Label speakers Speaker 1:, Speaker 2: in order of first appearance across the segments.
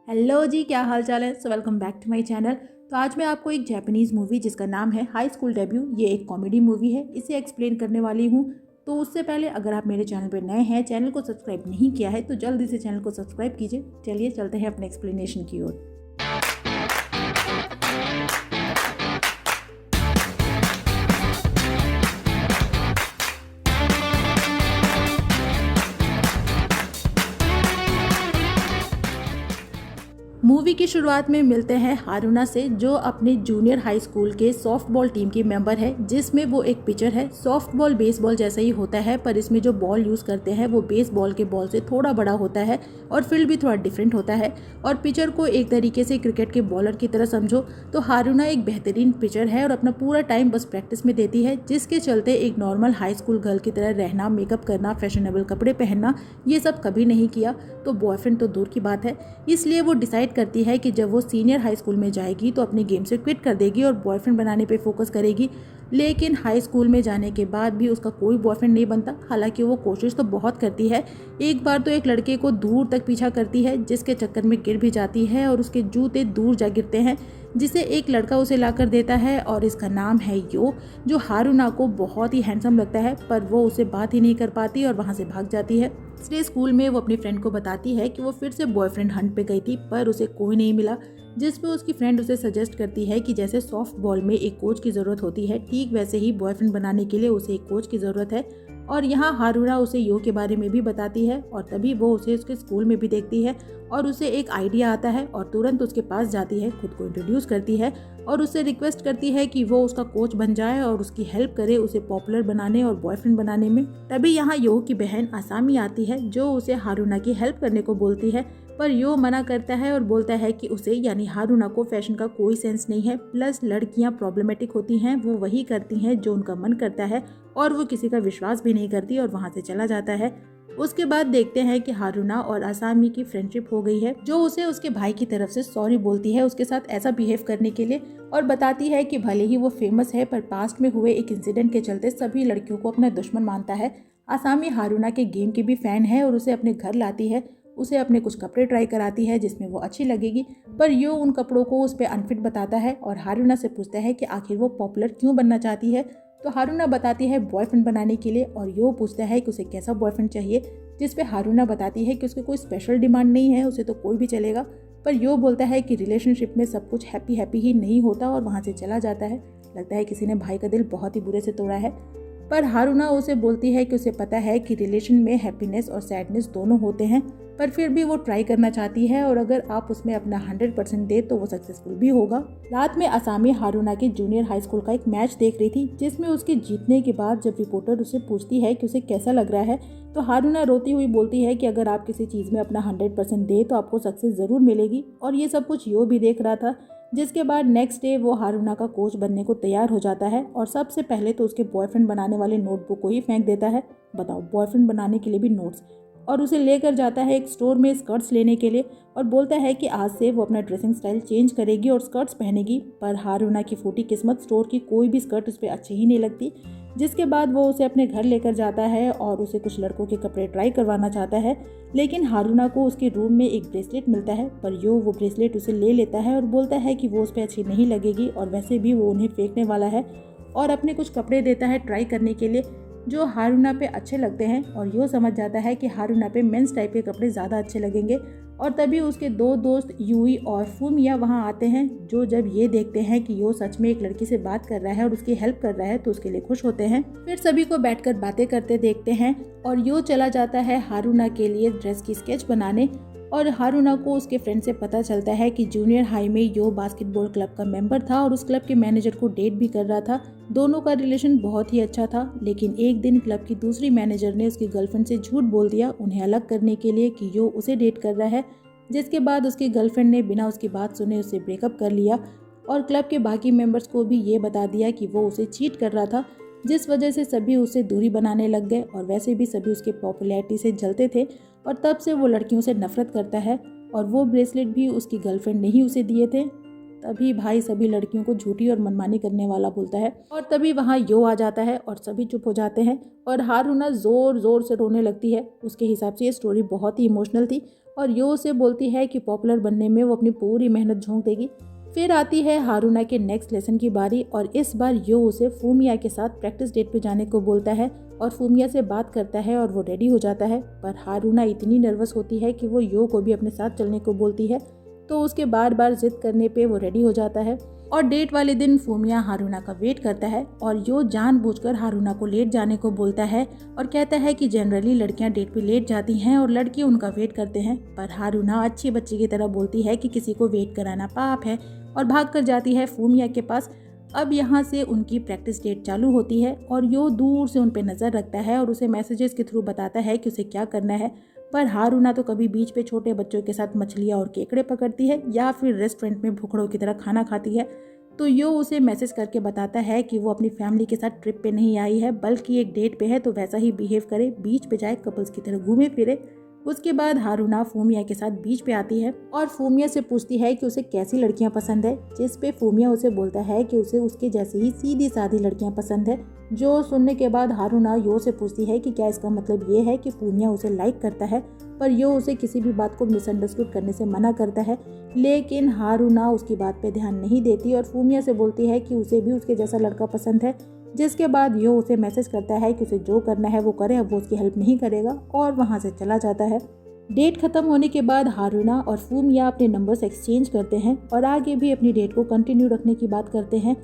Speaker 1: Hello जी, क्या हाल चाल है। Welcome back to my channel. तो आज मैं आपको एक जापानीज़ मूवी जिसका नाम है हाई स्कूल डेब्यू, ये एक कॉमेडी मूवी है, इसे एक्सप्लेन करने वाली हूँ। तो उससे पहले अगर आप मेरे चैनल पर नए हैं, चैनल को सब्सक्राइब नहीं किया है तो जल्दी से चैनल को सब्सक्राइब कीजिए। चलिए चलते हैं अपने एक्सप्लेनेशन की ओर। मूवी की शुरुआत में मिलते हैं हारुना से, जो अपने जूनियर हाई स्कूल के सॉफ्टबॉल टीम की मेंबर है, जिसमें वो एक पिचर है। सॉफ्टबॉल बेसबॉल जैसा ही होता है, पर इसमें जो बॉल यूज़ करते हैं वो बेसबॉल के बॉल से थोड़ा बड़ा होता है और फील्ड भी थोड़ा डिफरेंट होता है। और पिचर को एक तरीके से क्रिकेट के बॉलर की तरह समझो। तो हारुना एक बेहतरीन पिचर है और अपना पूरा टाइम बस प्रैक्टिस में देती है, जिसके चलते एक नॉर्मल हाई स्कूल गर्ल की तरह रहना, मेकअप करना, फैशनेबल कपड़े पहनना, ये सब कभी नहीं किया। तो बॉयफ्रेंड तो दूर की बात है। इसलिए वो डिसाइड करती है कि जब वो सीनियर हाई स्कूल में जाएगी तो अपने गेम से क्विट कर देगी और बॉयफ्रेंड बनाने पे फोकस करेगी। लेकिन हाई स्कूल में जाने के बाद भी उसका कोई बॉयफ्रेंड नहीं बनता। हालांकि वो कोशिश तो बहुत करती है। एक बार तो एक लड़के को दूर तक पीछा करती है, जिसके चक्कर में गिर भी जाती है और उसके जूते दूर जा गिरते हैं, जिसे एक लड़का उसे लाकर देता है और इसका नाम है यो, जो हारुना को बहुत ही हैंडसम लगता है। पर वो उसे बात ही नहीं कर पाती और वहाँ से भाग जाती है। इसलिए स्कूल में वो अपनी फ्रेंड को बताती है कि वो फिर से बॉयफ्रेंड हंट पे गई थी, पर उसे कोई नहीं मिला। जिस पे उसकी फ्रेंड उसे सजेस्ट करती है कि जैसे सॉफ्ट बॉल में एक कोच की ज़रूरत होती है, ठीक वैसे ही बॉयफ्रेंड बनाने के लिए उसे एक कोच की ज़रूरत है। और यहाँ हारुना उसे यो के बारे में भी बताती है और तभी वो उसे उसके स्कूल में भी देखती है और उसे एक आइडिया आता है और तुरंत उसके पास जाती है, खुद को इंट्रोड्यूस करती है और उससे रिक्वेस्ट करती है कि वो उसका कोच बन जाए और उसकी हेल्प करे उसे पॉपुलर बनाने और बॉयफ्रेंड बनाने में। तभी यहाँ यो की बहन आसामी आती है, जो उसे हारुना की हेल्प करने को बोलती है, पर यो मना करता है और बोलता है कि उसे यानी हारुना को फैशन का कोई सेंस नहीं है। प्लस लड़कियां प्रॉब्लमेटिक होती हैं, वो वही करती हैं जो उनका मन करता है और वो किसी का विश्वास भी नहीं करती और वहाँ से चला जाता है। उसके बाद देखते हैं कि हारुना और आसामी की फ्रेंडशिप हो गई है, जो उसे उसके भाई की तरफ से सॉरी बोलती है उसके साथ ऐसा बिहेव करने के लिए और बताती है कि भले ही वो फेमस है, पर पास्ट में हुए एक इंसिडेंट के चलते सभी लड़कियों को अपना दुश्मन मानता है। आसामी हारुना के गेम की भी फैन है और उसे अपने घर लाती है, उसे अपने कुछ कपड़े ट्राई कराती है जिसमें वो अच्छी लगेगी, पर यो उन कपड़ों को उस पर अनफिट बताता है और हारुना से पूछता है कि आखिर वो पॉपुलर क्यों बनना चाहती है। तो हारुना बताती है बॉयफ्रेंड बनाने के लिए और यो पूछता है कि उसे कैसा बॉयफ्रेंड चाहिए, जिस पे हारुना बताती है कि उसके कोई स्पेशल डिमांड नहीं है, उसे तो कोई भी चलेगा। पर यो बोलता है कि रिलेशनशिप में सब कुछ हैप्पी हैप्पी ही नहीं होता और वहाँ से चला जाता है। लगता है किसी ने भाई का दिल बहुत ही बुरे से तोड़ा है। पर हारुना उसे बोलती है कि उसे पता है कि रिलेशन में हैप्पीनेस और सैडनेस दोनों होते हैं, पर फिर भी वो ट्राई करना चाहती है और अगर आप उसमें अपना 100% दे तो वो सक्सेसफुल भी होगा। रात में आसामी हारुना के जूनियर हाई स्कूल का एक मैच देख रही थी, जिसमें उसके जीतने के बाद जब रिपोर्टर उसे पूछती है कि उसे कैसा लग रहा है, तो हारुना रोती हुई बोलती है कि अगर आप किसी चीज़ में अपना 100% दे तो आपको सक्सेस ज़रूर मिलेगी। और ये सब कुछ यो भी देख रहा था। जिसके बाद नेक्स्ट डे वो हारुना का कोच बनने को तैयार हो जाता है और सबसे पहले तो उसके बॉयफ्रेंड बनाने वाले नोटबुक को ही फेंक देता है। बताओ, बॉयफ्रेंड बनाने के लिए भी नोट्स। और उसे लेकर जाता है एक स्टोर में स्कर्ट्स लेने के लिए और बोलता है कि आज से वो अपना ड्रेसिंग स्टाइल चेंज करेगी और स्कर्ट्स पहनेगी। पर हारुना की फूटी किस्मत, स्टोर की कोई भी स्कर्ट उस पर अच्छी ही नहीं लगती। जिसके बाद वो उसे अपने घर लेकर जाता है और उसे कुछ लड़कों के कपड़े ट्राई करवाना चाहता है। लेकिन हारुना को उसके रूम में एक ब्रेसलेट मिलता है, पर यो वो ब्रेसलेट उसे ले लेता है और बोलता है कि वो उस पर अच्छी नहीं लगेगी और वैसे भी वो उन्हें फेंकने वाला है और अपने कुछ कपड़े देता है ट्राई करने के लिए, जो हारुना पे अच्छे लगते हैं। और यो समझ जाता है कि हारुना पे मेंस टाइप के कपड़े ज़्यादा अच्छे लगेंगे। और तभी उसके दो दोस्त यूई और फूमिया वहाँ आते हैं, जो जब ये देखते हैं कि यो सच में एक लड़की से बात कर रहा है और उसकी हेल्प कर रहा है तो उसके लिए खुश होते हैं। फिर सभी को बैठकर बातें करते देखते हैं और यो चला जाता है हारुना के लिए ड्रेस की स्केच बनाने। और हारुना को उसके फ्रेंड से पता चलता है कि जूनियर हाई में यो बास्केटबॉल क्लब का मेंबर था और उस क्लब के मैनेजर को डेट भी कर रहा था। दोनों का रिलेशन बहुत ही अच्छा था, लेकिन एक दिन क्लब की दूसरी मैनेजर ने उसकी गर्लफ्रेंड से झूठ बोल दिया उन्हें अलग करने के लिए कि यो उसे डेट कर रहा है। जिसके बाद उसकी गर्लफ्रेंड ने बिना उसकी बात सुने उससे ब्रेकअप कर लिया और क्लब के बाकी मेंबर्स को भी ये बता दिया कि वो उसे चीट कर रहा था, जिस वजह से सभी उससे दूरी बनाने लग गए और वैसे भी सभी उसके पॉपुलैरिटी से जलते थे और तब से वो लड़कियों से नफरत करता है। और वो ब्रेसलेट भी उसकी गर्लफ्रेंड ने ही उसे दिए थे। तभी भाई सभी लड़कियों को झूठी और मनमानी करने वाला बोलता है और तभी वहाँ यो आ जाता है और सभी चुप हो जाते हैं और हारुना जोर जोर से रोने लगती है। उसके हिसाब से ये स्टोरी बहुत ही इमोशनल थी और यो उसे बोलती है कि पॉपुलर बनने में वो अपनी पूरी मेहनत झोंक देगी। फिर आती है हारूना के नेक्स्ट लेसन की बारी और इस बार यो उसे फूमिया के साथ प्रैक्टिस डेट पे जाने को बोलता है और फूमिया से बात करता है और वो रेडी हो जाता है। पर हारूना इतनी नर्वस होती है कि वो यो को भी अपने साथ चलने को बोलती है, तो उसके बार बार जिद करने पे वो रेडी हो जाता है। और डेट वाले दिन फूमिया हारूना का वेट करता है और यो जानबूझकर हारूना को लेट जाने को बोलता है और कहता है कि जनरली लड़कियां डेट पे लेट जाती हैं और लड़के उनका वेट करते हैं। पर हारूना अच्छी बच्ची की तरह बोलती है कि किसी को वेट कराना पाप है और भाग कर जाती है फूमिया के पास। अब यहाँ से उनकी प्रैक्टिस डेट चालू होती है और यो दूर से उन पे नज़र रखता है और उसे मैसेजेस के थ्रू बताता है कि उसे क्या करना है। पर हारूना तो कभी बीच पे छोटे बच्चों के साथ मछलियाँ और केकड़े पकड़ती है या फिर रेस्टोरेंट में भुखड़ों की तरह खाना खाती है। तो यो उसे मैसेज करके बताता है कि वो अपनी फैमिली के साथ ट्रिप पे नहीं आई है बल्कि एक डेट पे है, तो वैसा ही बिहेव करे, बीच पे जाए, कपल्स की तरह घूमे फिरे। उसके बाद हारूना फूमिया के साथ बीच पे आती है और फूमिया से पूछती है कि उसे कैसी लड़कियां पसंद है, जिस पे फूमिया उसे बोलता है कि उसे उसके जैसी ही सीधी सादी लड़कियां पसंद है। जो सुनने के बाद हारूना यो से पूछती है कि क्या इसका मतलब ये है कि फूमिया उसे लाइक करता है, पर यो उसे किसी भी बात को मिसअंडरस्टूड करने से मना करता है। लेकिन हारूना उसकी बात पे ध्यान नहीं देती और फूमिया से बोलती है कि उसे भी उसके जैसा लड़का पसंद है। जिसके बाद यो उसे मैसेज करता है कि उसे जो करना है वो करे, अब वो उसकी हेल्प नहीं करेगा और वहाँ से चला जाता है। डेट खत्म होने के बाद हारूना और फूमिया अपने नंबर्स एक्सचेंज करते हैं और आगे भी अपनी डेट को कंटिन्यू रखने की बात करते हैं।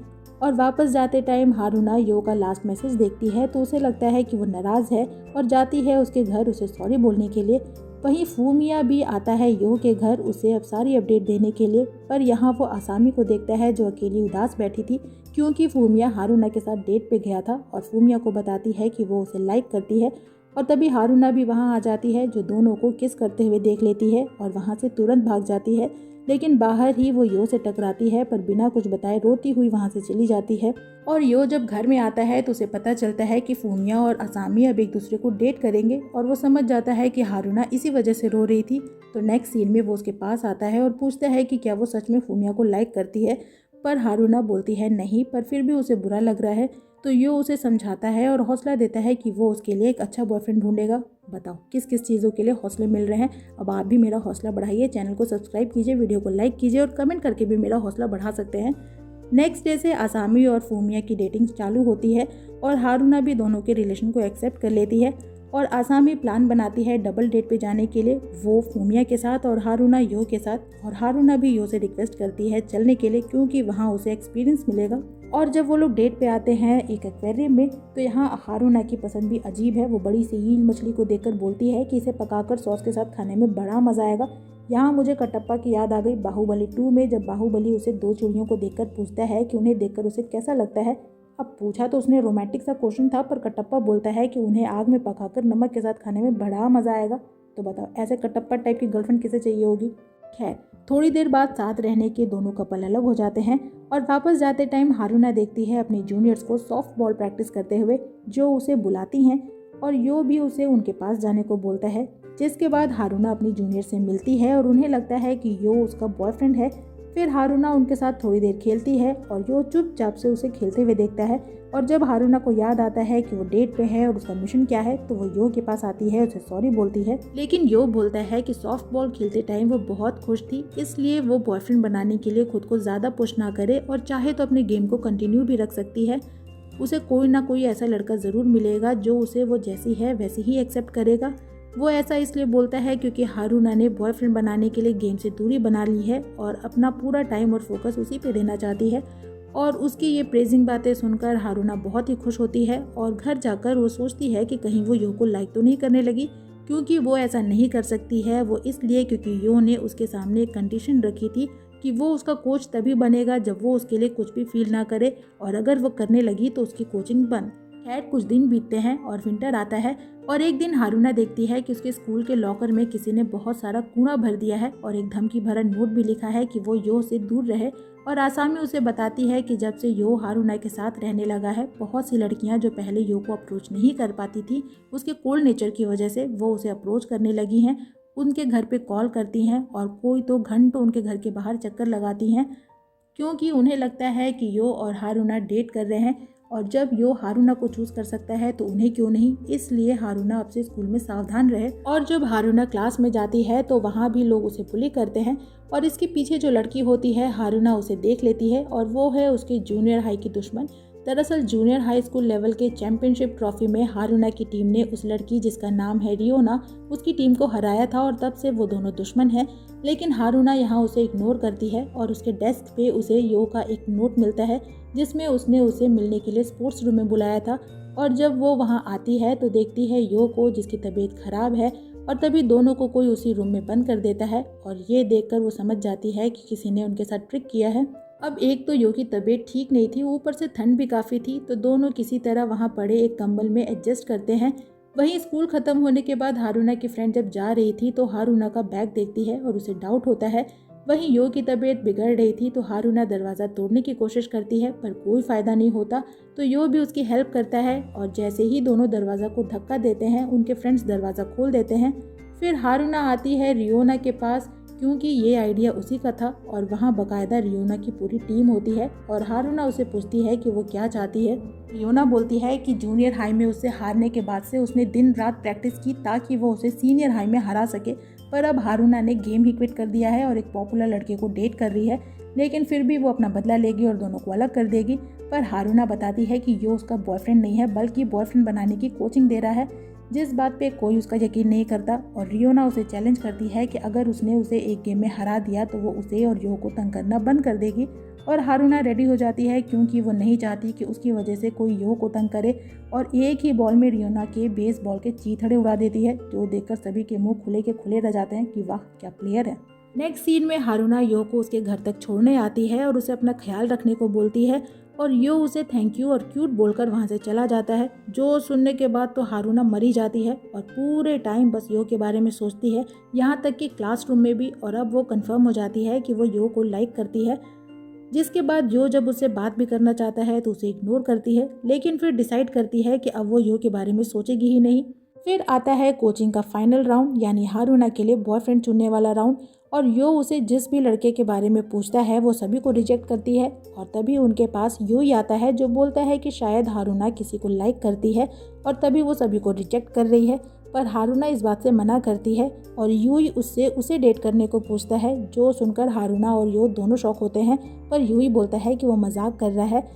Speaker 1: और वापस जाते टाइम हारूना यो का लास्ट मैसेज देखती है तो उसे लगता है कि वो नाराज़ है और जाती है उसके घर उसे सॉरी बोलने के लिए। वहीं फूमिया भी आता है यो के घर उसे अब सारी अपडेट देने के लिए, पर यहाँ वो आसामी को देखता है जो अकेली उदास बैठी थी क्योंकि फूमिया हारूना के साथ डेट पे गया था और फूमिया को बताती है कि वो उसे लाइक करती है। और तभी हारूना भी वहाँ आ जाती है जो दोनों को किस करते हुए देख लेती है और वहाँ से तुरंत भाग जाती है। लेकिन बाहर ही वो यो से टकराती है पर बिना कुछ बताए रोती हुई वहाँ से चली जाती है। और यो जब घर में आता है तो उसे पता चलता है कि फूमिया और असामी अब एक दूसरे को डेट करेंगे और वो समझ जाता है कि हारूना इसी वजह से रो रही थी। तो नेक्स्ट सीन में वो उसके पास आता है और पूछता है कि क्या वो सच में फूमिया को लाइक करती है, पर हारूना बोलती है नहीं, पर फिर भी उसे बुरा लग रहा है। तो यो उसे समझाता है और हौसला देता है कि वो उसके लिए एक अच्छा बॉयफ्रेंड ढूंढेगा। बताओ किस किस चीज़ों के लिए हौसले मिल रहे हैं। अब आप भी मेरा हौसला बढ़ाइए, चैनल को सब्सक्राइब कीजिए, वीडियो को लाइक कीजिए और कमेंट करके भी मेरा हौसला बढ़ा सकते हैं। नेक्स्ट डे से आसामी और फूमिया की डेटिंग चालू होती है और हारूना भी दोनों के रिलेशन को एक्सेप्ट कर लेती है और आसामी प्लान बनाती है डबल डेट पे जाने के लिए, वो फूमिया के साथ और हारूना यो के साथ। और हारूना भी यो से रिक्वेस्ट करती है चलने के लिए क्योंकि वहाँ उसे एक्सपीरियंस मिलेगा। और जब वो लोग डेट पे आते हैं एक एक्वेरियम में तो यहाँ हारूना की पसंद भी अजीब है। वो बड़ी सी हील मछली को देखकर बोलती है कि इसे पकाकर सॉस के साथ खाने में बड़ा मजा आएगा। यहाँ मुझे कटप्पा की याद आ गई बाहुबली 2 में, जब बाहुबली उसे 2 चूड़ियों को देखकर पूछता है कि उन्हें देखकर उसे कैसा लगता है। अब पूछा तो उसने रोमांटिक सा क्वेश्चन था, पर कटप्पा बोलता है कि उन्हें आग में पकाकर नमक के साथ खाने में बड़ा मजा आएगा। तो बताओ ऐसे कटप्पा टाइप की गर्लफ्रेंड किसे चाहिए होगी। खैर थोड़ी देर बाद साथ रहने के दोनों कपल अलग हो जाते हैं और वापस जाते टाइम हारूना देखती है अपने जूनियर्स को सॉफ्ट बॉल प्रैक्टिस करते हुए जो उसे बुलाती हैं और यो भी उसे उनके पास जाने को बोलता है। जिसके बाद हारूना अपनी जूनियर से मिलती है और उन्हें लगता है कि यो उसका बॉयफ्रेंड है। फिर हारूना उनके साथ थोड़ी देर खेलती है और यो चुपचाप से उसे खेलते हुए देखता है। और जब हारूना को याद आता है कि वो डेट पे है और उसका मिशन क्या है तो वो यो के पास आती है, उसे सॉरी बोलती है। लेकिन यो बोलता है कि सॉफ्ट बॉल खेलते टाइम वो बहुत खुश थी, इसलिए वो बॉयफ्रेंड बनाने के लिए खुद को ज़्यादा पुश ना करे और चाहे तो अपने गेम को कंटिन्यू भी रख सकती है। उसे कोई ना कोई ऐसा लड़का ज़रूर मिलेगा जो उसे वो जैसी है वैसे ही एक्सेप्ट करेगा। वो ऐसा इसलिए बोलता है क्योंकि हारूना ने बॉयफ्रेंड बनाने के लिए गेम से दूरी बना ली है और अपना पूरा टाइम और फोकस उसी पे देना चाहती है। और उसकी ये प्रेजिंग बातें सुनकर हारूना बहुत ही खुश होती है और घर जाकर वो सोचती है कि कहीं वो यो को लाइक तो नहीं करने लगी, क्योंकि वो ऐसा नहीं कर सकती है। वो इसलिए क्योंकि यो ने उसके सामने एक कंडीशन रखी थी कि वो उसका कोच तभी बनेगा जब वो उसके लिए कुछ भी फील ना करे, और अगर वो करने लगी तो उसकी कोचिंग बंद। खैर कुछ दिन बीतते हैं और विंटर आता है और एक दिन हारूना देखती है कि उसके स्कूल के लॉकर में किसी ने बहुत सारा कूड़ा भर दिया है और एक धमकी भरा नोट भी लिखा है कि वो यो से दूर रहे। और आसामी उसे बताती है कि जब से यो हारूना के साथ रहने लगा है, बहुत सी लड़कियां जो पहले यो को अप्रोच नहीं कर पाती थी, उसके कोल्ड नेचर की वजह से वो उसे अप्रोच करने लगी हैं, उनके घर पे कॉल करती हैं और कोई तो घंटों उनके घर के बाहर चक्कर लगाती हैं, क्योंकि उन्हें लगता है कि यो और हारूना डेट कर रहे हैं। और जब यो हारूना को चूज कर सकता है तो उन्हें क्यों नहीं, इसलिए हारूना अब से स्कूल में सावधान रहे। और जब हारूना क्लास में जाती है तो वहाँ भी लोग उसे बुली करते हैं और इसके पीछे जो लड़की होती है हारूना उसे देख लेती है और वो है उसकी जूनियर हाई की दुश्मन। दरअसल जूनियर हाई स्कूल लेवल के चैंपियनशिप ट्रॉफी में हारूना की टीम ने उस लड़की जिसका नाम है रियोना, उसकी टीम को हराया था और तब से वो दोनों दुश्मन हैं। लेकिन हारूना यहाँ उसे इग्नोर करती है और उसके डेस्क पे उसे यो का एक नोट मिलता है जिसमें उसने उसे मिलने के लिए स्पोर्ट्स रूम में बुलाया था। और जब वो वहाँ आती है तो देखती है यो को जिसकी तबीयत खराब है और तभी दोनों को कोई उसी रूम में बंद कर देता है और ये देखकर वो समझ जाती है कि किसी ने उनके साथ ट्रिक किया है। अब एक तो यो की तबीयत ठीक नहीं थी, ऊपर से ठंड भी काफ़ी थी, तो दोनों किसी तरह वहाँ पड़े एक कंबल में एडजस्ट करते हैं। वहीं स्कूल ख़त्म होने के बाद हारूना की फ्रेंड जब जा रही थी तो हारूना का बैग देखती है और उसे डाउट होता है। वहीं यो की तबीयत बिगड़ रही थी तो हारूना दरवाज़ा तोड़ने की कोशिश करती है पर कोई फ़ायदा नहीं होता, तो यो भी उसकी हेल्प करता है और जैसे ही दोनों दरवाज़ा को धक्का देते हैं उनके फ्रेंड्स दरवाज़ा खोल देते हैं। फिर हारूना आती है रियोना के पास क्योंकि ये आइडिया उसी का था और वहाँ बकायदा रियोना की पूरी टीम होती है और हारूना उसे पूछती है कि वो क्या चाहती है। रियोना बोलती है कि जूनियर हाई में उससे हारने के बाद से उसने दिन रात प्रैक्टिस की ताकि वो उसे सीनियर हाई में हरा सके, पर अब हारूना ने गेम ही क्विट कर दिया है और एक पॉपुलर लड़के को डेट कर रही है, लेकिन फिर भी वो अपना बदला लेगी और दोनों को अलग कर देगी। पर हारूना बताती है कि यो उसका बॉयफ्रेंड नहीं है बल्कि बॉयफ्रेंड बनाने की कोचिंग दे रहा है, जिस बात पे कोई उसका यकीन नहीं करता। और रियोना उसे चैलेंज करती है कि अगर उसने उसे एक गेम में हरा दिया तो वो उसे और यो को तंग करना बंद कर देगी। और हारूना रेडी हो जाती है क्योंकि वो नहीं चाहती कि उसकी वजह से कोई यो को तंग करे और एक ही बॉल में रियोना के बेसबॉल के चीथड़े उड़ा देती है, जो देखकर सभी के मुंह खुले के खुले रह जाते हैं कि वाह क्या प्लेयर है। नेक्स्ट सीन में हारूना यो को उसके घर तक छोड़ने आती है और उसे अपना ख्याल रखने को बोलती है और यो उसे थैंक यू और क्यूट बोलकर वहाँ से चला जाता है, जो सुनने के बाद तो हारूना मरी जाती है और पूरे टाइम बस यो के बारे में सोचती है, यहाँ तक कि क्लासरूम में भी। और अब वो कंफर्म हो जाती है कि वो यो को लाइक करती है, जिसके बाद यो जब उससे बात भी करना चाहता है तो उसे इग्नोर करती है, लेकिन फिर डिसाइड करती है कि अब वो यो के बारे में सोचेगी ही नहीं। फिर आता है कोचिंग का फाइनल राउंड, यानी हारूना के लिए बॉयफ्रेंड चुनने वाला राउंड, और यो उसे जिस भी लड़के के बारे में पूछता है वो सभी को रिजेक्ट करती है। और तभी उनके पास यो ही आता है जो बोलता है कि शायद हारूना किसी को लाइक करती है और तभी वो सभी को रिजेक्ट कर रही है, पर हारूना इस बात से मना करती है और यू ही उससे उसे डेट करने को पूछता है, जो सुनकर हारूना और यो दोनों शॉक होते हैं, पर यू ही बोलता है कि वो मजाक कर रहा है।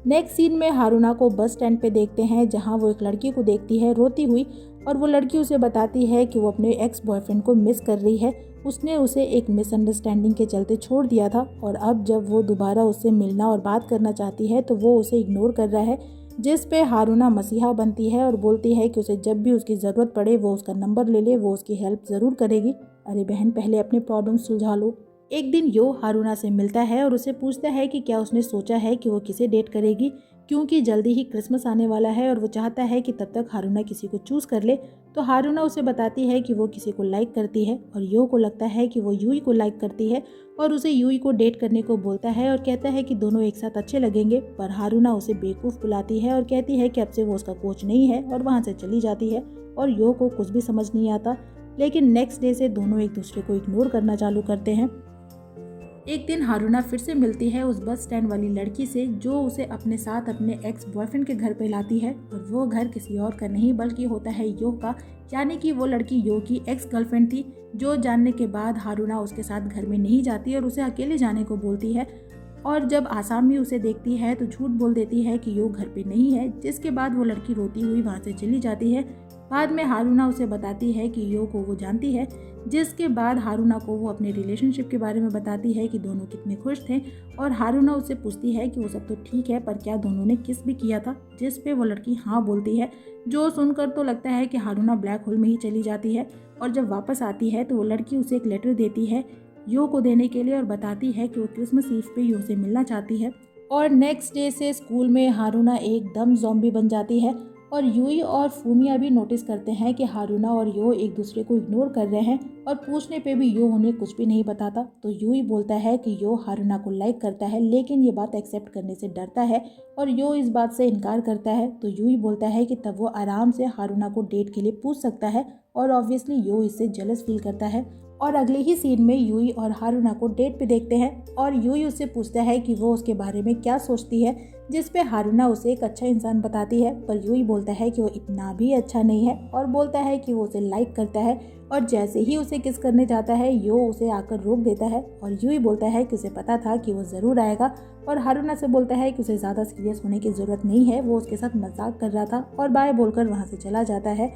Speaker 1: नेक्स्ट सीन में हारूना को बस स्टैंड पे देखते हैं जहां वो एक लड़की को देखती है रोती हुई, और वो लड़की उसे बताती है कि वो अपने एक्स बॉयफ्रेंड को मिस कर रही है, उसने उसे एक मिसअंडरस्टैंडिंग के चलते छोड़ दिया था और अब जब वो दोबारा उससे मिलना और बात करना चाहती है तो वो उसे इग्नोर कर रहा है, जिस पे हारूना मसीहा बनती है और बोलती है कि उसे जब भी उसकी ज़रूरत पड़े वो उसका नंबर ले ले, वो उसकी हेल्प ज़रूर करेगी। अरे बहन, पहले अपने प्रॉब्लम सुलझा लो। एक दिन यो हारूना से मिलता है और उसे पूछता है कि क्या उसने सोचा है कि वो किसे डेट करेगी, क्योंकि जल्दी ही क्रिसमस आने वाला है और वो चाहता है कि तब तक हारूना किसी को चूज़ कर ले। तो हारूना उसे बताती है कि वो किसी को लाइक करती है और यो को लगता है कि वो यूई को लाइक करती है और उसे यूई को डेट करने को बोलता है और कहता है कि दोनों एक साथ अच्छे लगेंगे, पर हारूना उसे बेवकूफ़ बुलाती है और कहती है कि अब से वो उसका कोच नहीं है और वहाँ से चली जाती है और यो को कुछ भी समझ नहीं आता। लेकिन नेक्स्ट डे से दोनों एक दूसरे को इग्नोर करना चालू करते हैं। एक दिन हारूना फिर से मिलती है उस बस स्टैंड वाली लड़की से, जो उसे अपने साथ अपने एक्स बॉयफ्रेंड के घर पे लाती है, और वो घर किसी और का नहीं बल्कि होता है यो का, यानी कि वो लड़की यो की एक्स गर्लफ्रेंड थी, जो जानने के बाद हारूना उसके साथ घर में नहीं जाती और उसे अकेले जाने को बोलती है। और जब आसामी उसे देखती है तो झूठ बोल देती है कि यो घर पे नहीं है, जिसके बाद वो लड़की रोती हुई वहाँ से चली जाती है। बाद में हारूना उसे बताती है कि यो को वो जानती है, जिसके बाद हारूना को वो अपने रिलेशनशिप के बारे में बताती है कि दोनों कितने खुश थे, और हारूना उससे पूछती है कि वो सब तो ठीक है पर क्या दोनों ने किस भी किया था, जिस पे वो लड़की हाँ बोलती है, जो सुनकर तो लगता है कि हारूना ब्लैक होल में ही चली जाती है। और जब वापस आती है तो वो लड़की उसे एक लेटर देती है यो को देने के लिए और बताती है कि वो क्रिसमस ईव पे यो से मिलना चाहती है। और नेक्स्ट डे से स्कूल में हारूना एकदम ज़ॉम्बी बन जाती है और यूई और फूमिया भी नोटिस करते हैं कि हारूना और यो एक दूसरे को इग्नोर कर रहे हैं, और पूछने पे भी यो उन्हें कुछ भी नहीं बताता। तो यूई बोलता है कि यो हारूना को लाइक करता है, लेकिन ये बात एक्सेप्ट करने से डरता है और यो इस बात से इनकार करता है। तो यूई बोलता है कि तब वो आराम से हारूना को डेट के लिए पूछ सकता है, और ऑब्वियसली यो इससे जेलस फील करता है। और अगले ही सीन में यूई और हारुना को डेट पे देखते हैं और यूई उससे पूछता है कि वो उसके बारे में क्या सोचती है, जिस पे हारुना उसे एक अच्छा इंसान बताती है। पर यूई बोलता है कि वो इतना भी अच्छा नहीं है और बोलता है कि वो उसे लाइक करता है। और जैसे ही उसे किस करने जाता है यो उसे आकर रोक देता है और यूई बोलता है कि उसे पता था कि वो ज़रूर आएगा और हारुना से बोलता है कि उसे ज़्यादा सीरियस होने की ज़रूरत नहीं है, वो उसके साथ मजाक कर रहा था और बाय बोलकर वहाँ से चला जाता है।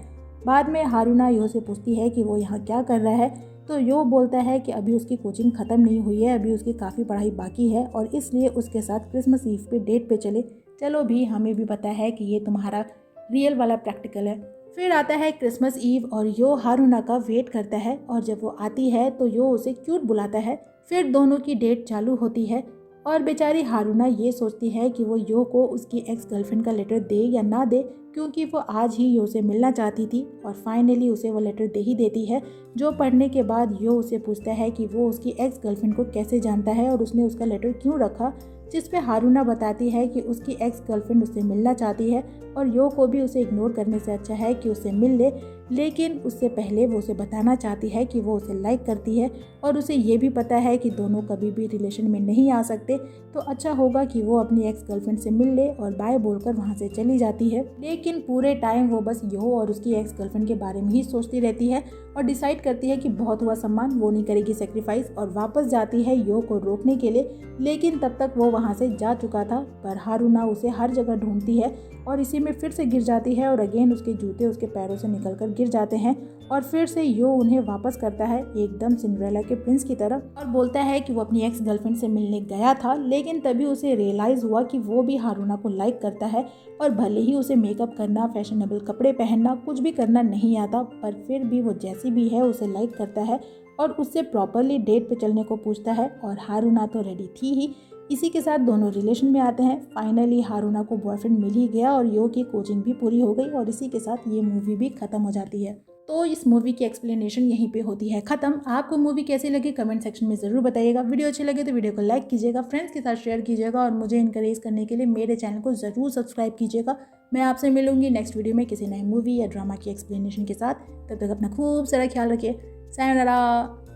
Speaker 1: बाद में हारुना यो से पूछती है कि वो यहाँ क्या कर रहा है, तो यो बोलता है कि अभी उसकी कोचिंग ख़त्म नहीं हुई है, अभी उसकी काफ़ी पढ़ाई बाकी है और इसलिए उसके साथ क्रिसमस ईव पे डेट पे चलो भी, हमें भी पता है कि ये तुम्हारा रियल वाला प्रैक्टिकल है। फिर आता है क्रिसमस ईव और यो हारुना का वेट करता है और जब वो आती है तो यो उसे क्यूट बुलाता है। फिर दोनों की डेट चालू होती है और बेचारी हारुना ये सोचती है कि वो यो को उसकी एक्स गर्लफ्रेंड का लेटर दे या ना दे, क्योंकि वो आज ही यो से मिलना चाहती थी और फाइनली उसे वो लेटर दे ही देती है। जो पढ़ने के बाद यो उसे पूछता है कि वो उसकी एक्स गर्लफ्रेंड को कैसे जानता है और उसने उसका लेटर क्यों रखा, जिस पे हारुना बताती है कि उसकी एक्स गर्लफ्रेंड उससे मिलना चाहती है और यो को भी उसे इग्नोर करने से अच्छा है कि उससे मिल ले, लेकिन उससे पहले वो उसे बताना चाहती है कि वो उसे लाइक करती है और उसे ये भी पता है कि दोनों कभी भी रिलेशन में नहीं आ सकते, तो अच्छा होगा कि वो अपनी एक्स गर्लफ्रेंड से मिल ले और बाय बोलकर वहाँ से चली जाती है। लेकिन पूरे टाइम वो बस यो और उसकी एक्स गर्लफ्रेंड के बारे में ही सोचती रहती है और डिसाइड करती है कि बहुत हुआ सम्मान, वो नहीं करेगी सेक्रीफाइस और वापस जाती है यो को रोकने के लिए। लेकिन तब तक वो वहाँ से जा चुका था, पर हारुना उसे हर जगह ढूंढती है और इसी में फिर से गिर जाती है और अगेन उसके जूते उसके पैरों से निकलकर गिर जाते हैं और फिर से यो उन्हें वापस करता है एकदम सिंड्रेला के प्रिंस की तरह और बोलता है कि वो अपनी एक्स गर्लफ्रेंड से मिलने गया था, लेकिन तभी उसे रियलाइज़ हुआ कि वो भी हारुना को लाइक करता है और भले ही उसे मेकअप करना, फैशनेबल कपड़े पहनना, कुछ भी करना नहीं आता, पर फिर भी वो जैसी भी है उसे लाइक करता है और उससे प्रॉपरली डेट पे चलने को पूछता है और हारुना तो रेडी थी ही। इसी के साथ दोनों रिलेशन में आते हैं। फाइनली हारुना को बॉयफ्रेंड मिल ही गया और यो की कोचिंग भी पूरी हो गई और इसी के साथ ये मूवी भी खत्म हो जाती है। तो इस मूवी की एक्सप्लेनेशन यहीं पे होती है खत्म। आपको मूवी कैसी लगी कमेंट सेक्शन में ज़रूर बताइएगा। वीडियो अच्छी लगे तो वीडियो को लाइक कीजिएगा, फ्रेंड्स के साथ शेयर कीजिएगा और मुझे इनकरेज करने के लिए मेरे चैनल को ज़रूर सब्सक्राइब कीजिएगा। मैं आपसे मिलूंगी नेक्स्ट वीडियो में किसी नई मूवी या ड्रामा की एक्सप्लेनेशन के साथ। तब तक अपना खूब सारा ख्याल रखिए। सायोनारा।